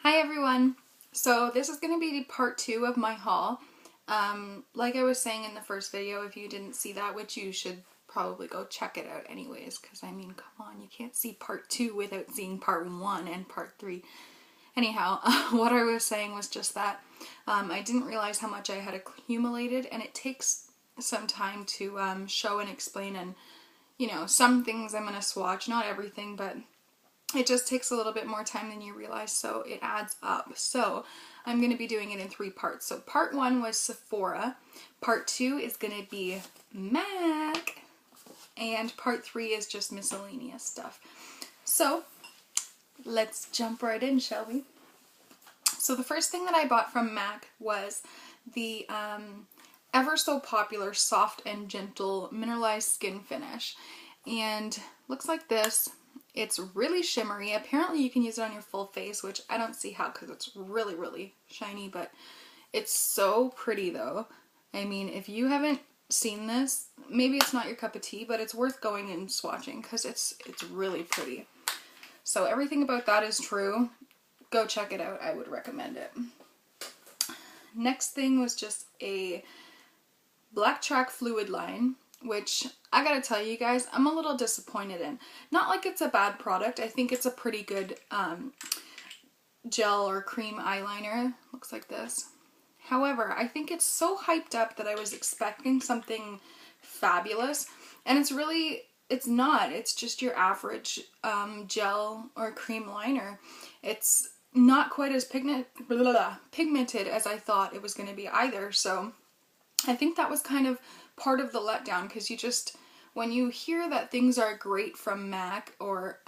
Hi everyone! So this is going to be part 2 of my haul. Like I was saying in the first video, if you didn't see that, which you should probably go check it out anyways, because I mean, come on, you can't see part 2 without seeing part 1 and part 3. Anyhow, what I was saying was just that I didn't realize how much I had accumulated, and it takes some time to show and explain, and you know, some things I'm going to swatch, not everything, but it just takes a little bit more time than you realize, so it adds up. So I'm going to be doing it in 3 parts. So part 1 was Sephora, part 2 is going to be MAC, and part 3 is just miscellaneous stuff. So let's jump right in, shall we? So the first thing that I bought from MAC was the ever so popular Soft and Gentle Mineralized Skin Finish, and looks like this. It's really shimmery. Apparently you can use it on your full face, which I don't see how because it's really, really shiny, but it's so pretty though. I mean, if you haven't seen this, maybe it's not your cup of tea, but it's worth going and swatching because it's really pretty. So everything about that is true. Go check it out. I would recommend it. Next thing was just a Black Track Fluid line, which I gotta tell you guys, I'm a little disappointed in. Not like it's a bad product. I think it's a pretty good gel or cream eyeliner. Looks like this. However, I think it's so hyped up that I was expecting something fabulous, and it's not. It's just your average gel or cream liner. It's not quite as pigmented as I thought it was going to be either, so I think that was kind of part of the letdown, because you just, when you hear that things are great from MAC or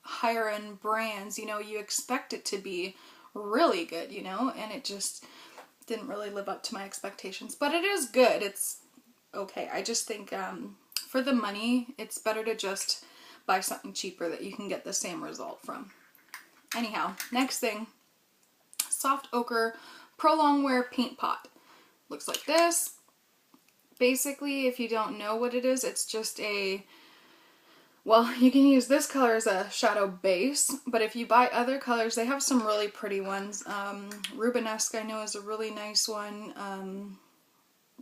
higher end brands, you know, you expect it to be really good, you know, and it just didn't really live up to my expectations. But it is good. It's okay. I just think for the money, it's better to just buy something cheaper that you can get the same result from. Anyhow, next thing, Soft Ochre Pro Longwear Paint Pot. Looks like this. Basically, if you don't know what it is, it's just a, well, you can use this color as a shadow base, but if you buy other colors, they have some really pretty ones. Rubenesque, I know, is a really nice one.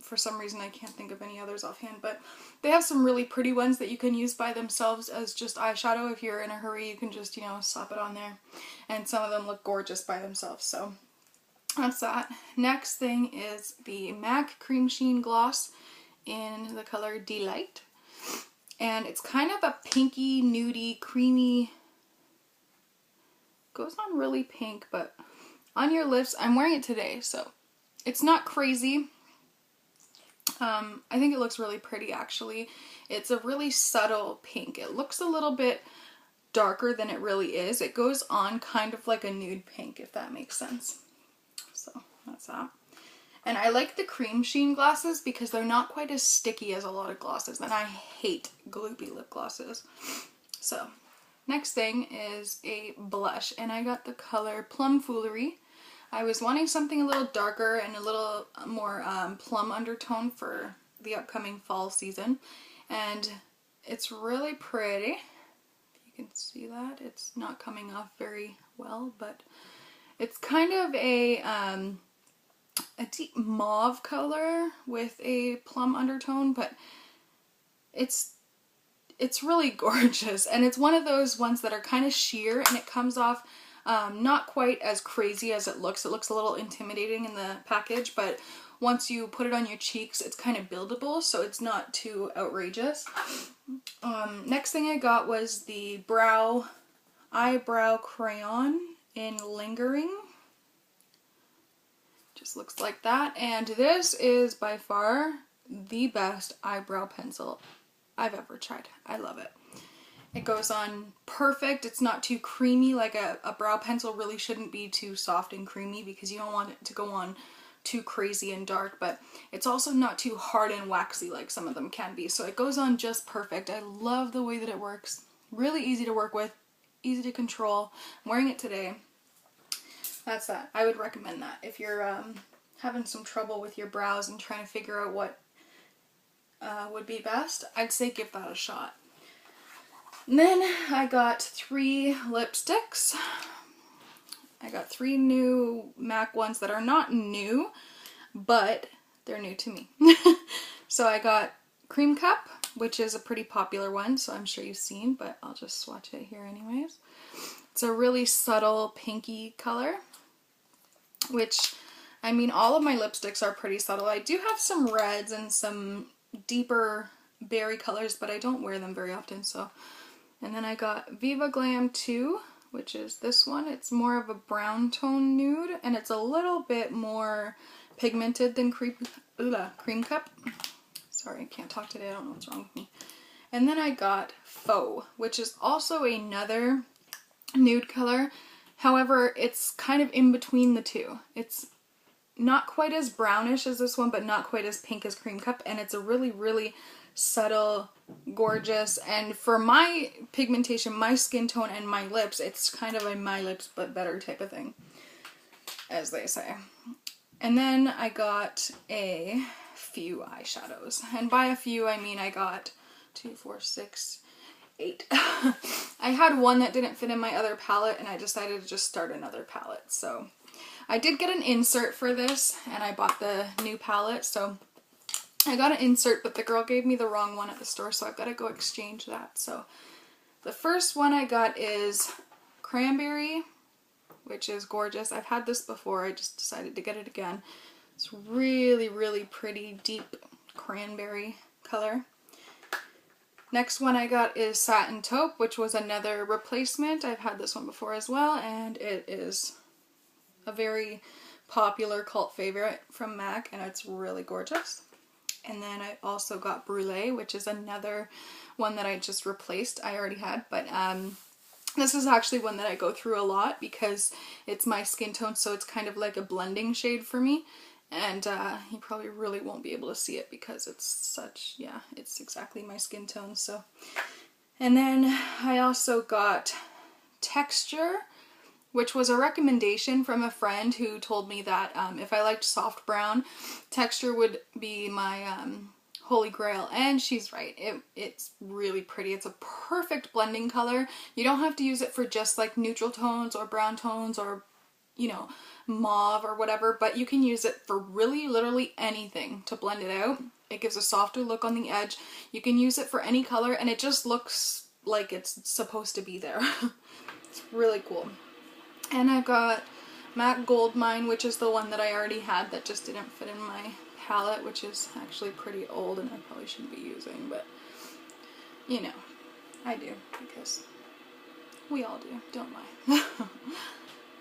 For some reason, I can't think of any others offhand, but they have some really pretty ones that you can use by themselves as just eyeshadow. If you're in a hurry, you can just, you know, slap it on there. And some of them look gorgeous by themselves, so that's that. Next thing is the MAC Cream Sheen Gloss in the color Delight. And it's kind of a pinky, nudie, creamy, goes on really pink, but on your lips, I'm wearing it today, so it's not crazy. I think it looks really pretty, actually. It's a really subtle pink. It looks a little bit darker than it really is. It goes on kind of like a nude pink, if that makes sense. So that's that. And I like the Cream Sheen glosses because they're not quite as sticky as a lot of glosses, and I hate gloopy lip glosses. So next thing is a blush, and I got the color Plum Foolery. I was wanting something a little darker and a little more plum undertone for the upcoming fall season, and it's really pretty. If you can see that, it's not coming off very well, but it's kind of a deep mauve color with a plum undertone, but it's really gorgeous, and it's one of those ones that are kind of sheer, and it comes off not quite as crazy as it looks. It looks a little intimidating in the package, but once you put it on your cheeks, it's kind of buildable, so it's not too outrageous. Next thing I got was the eyebrow crayon in Lingering. Just looks like that, and this is by far the best eyebrow pencil I've ever tried. I love it. It goes on perfect. It's not too creamy. Like a brow pencil really shouldn't be too soft and creamy because you don't want it to go on too crazy and dark, but it's also not too hard and waxy like some of them can be. So it goes on just perfect. I love the way that it works. Really easy to work with, easy to control. I'm wearing it today. That's that. I would recommend that if you're having some trouble with your brows and trying to figure out what would be best. I'd say give that a shot. And then I got 3 lipsticks. I got 3 new MAC ones that are not new, but they're new to me. So I got Cream Cup, which is a pretty popular one, so I'm sure you've seen, but I'll just swatch it here anyways. It's a really subtle pinky color, which, I mean, all of my lipsticks are pretty subtle. I do have some reds and some deeper berry colors, but I don't wear them very often, so. And then I got Viva Glam 2, which is this one. It's more of a brown tone nude, and it's a little bit more pigmented than Cream Cup. Sorry, I can't talk today. I don't know what's wrong with me. And then I got Faux, which is also another nude color. However, it's kind of in between the two. It's not quite as brownish as this one, but not quite as pink as Cream Cup. And it's a really, really subtle, gorgeous, and for my pigmentation, my skin tone, and my lips, it's kind of a my lips but better type of thing, as they say. And then I got a few eyeshadows, and by a few I mean I got 2, 4, 6, 8. I had one that didn't fit in my other palette, and I decided to just start another palette. So I did get an insert for this, and I bought the new palette, so I got an insert, but the girl gave me the wrong one at the store, so I've got to go exchange that. So the first one I got is Cranberry, which is gorgeous. I've had this before, I just decided to get it again. It's really, really pretty, deep cranberry color. Next one I got is Satin Taupe, which was another replacement. I've had this one before as well, and it is a very popular cult favorite from MAC, and it's really gorgeous. And then I also got Brulee, which is another one that I just replaced. I already had, but this is actually one that I go through a lot because it's my skin tone, so it's kind of like a blending shade for me. And you probably really won't be able to see it because it's such, yeah, it's exactly my skin tone. So, and then I also got Texture, which was a recommendation from a friend who told me that if I liked soft brown, Texture would be my holy grail, and she's right. It's really pretty. It's a perfect blending color. You don't have to use it for just like neutral tones or brown tones or, you know, mauve or whatever, but you can use it for really literally anything to blend it out. It gives a softer look on the edge. You can use it for any color, and it just looks like it's supposed to be there. It's really cool. And I got MAC Gold Mine, which is the one that I already had that just didn't fit in my palette, which is actually pretty old and I probably shouldn't be using, but you know, I do because we all do, don't lie.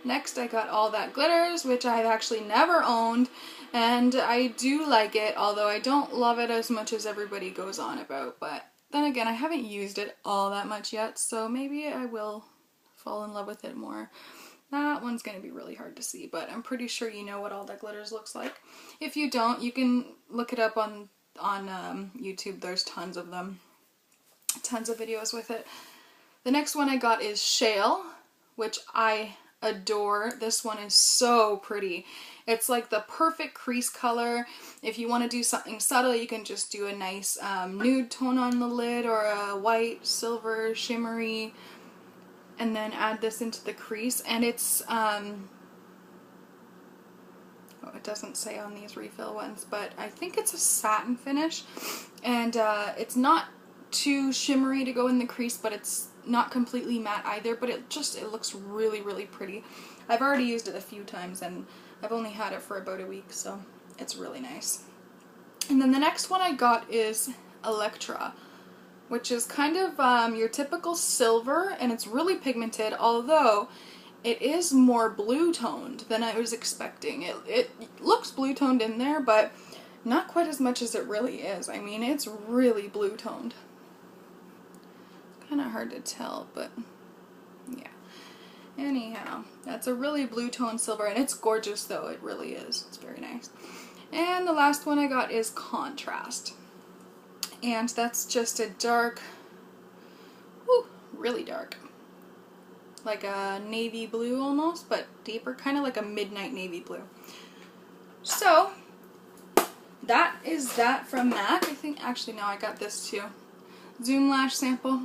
Next I got All That Glitters, which I've actually never owned, and I do like it, although I don't love it as much as everybody goes on about, but then again, I haven't used it all that much yet, so maybe I will fall in love with it more. That one's going to be really hard to see, but I'm pretty sure you know what All That Glitters looks like. If you don't, you can look it up on YouTube. There's tons of them. Tons of videos with it. The next one I got is Shale, which I adore. This one is so pretty. It's like the perfect crease color. If you want to do something subtle, you can just do a nice nude tone on the lid or a white, silver, shimmery, and then add this into the crease. And it's, oh, it doesn't say on these refill ones, but I think it's a satin finish. And it's not too shimmery to go in the crease, but it's not completely matte either, but it looks really, really pretty. I've already used it a few times, and I've only had it for about a week, so it's really nice. And then the next one I got is Electra, which is kind of your typical silver, and it's really pigmented, although it is more blue toned than I was expecting. It looks blue toned in there, but not quite as much as it really is. I mean, it's really blue toned. Kind of hard to tell, but yeah. Anyhow, that's a really blue toned silver, and it's gorgeous though. It really is. It's very nice. And the last one I got is Contrast. And that's just a dark, really dark. Like a navy blue almost, but deeper, kind of like a midnight navy blue. So, that is that from MAC. I think, actually no, I got this too. Zoom Lash sample.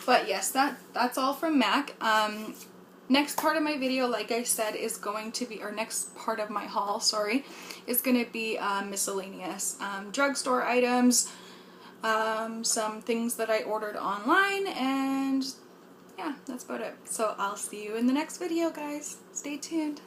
But yes, that's all from MAC. Next part of my video, like I said, is going to be, or next part of my haul, sorry, is going to be miscellaneous drugstore items, some things that I ordered online, and yeah, that's about it. So I'll see you in the next video, guys. Stay tuned.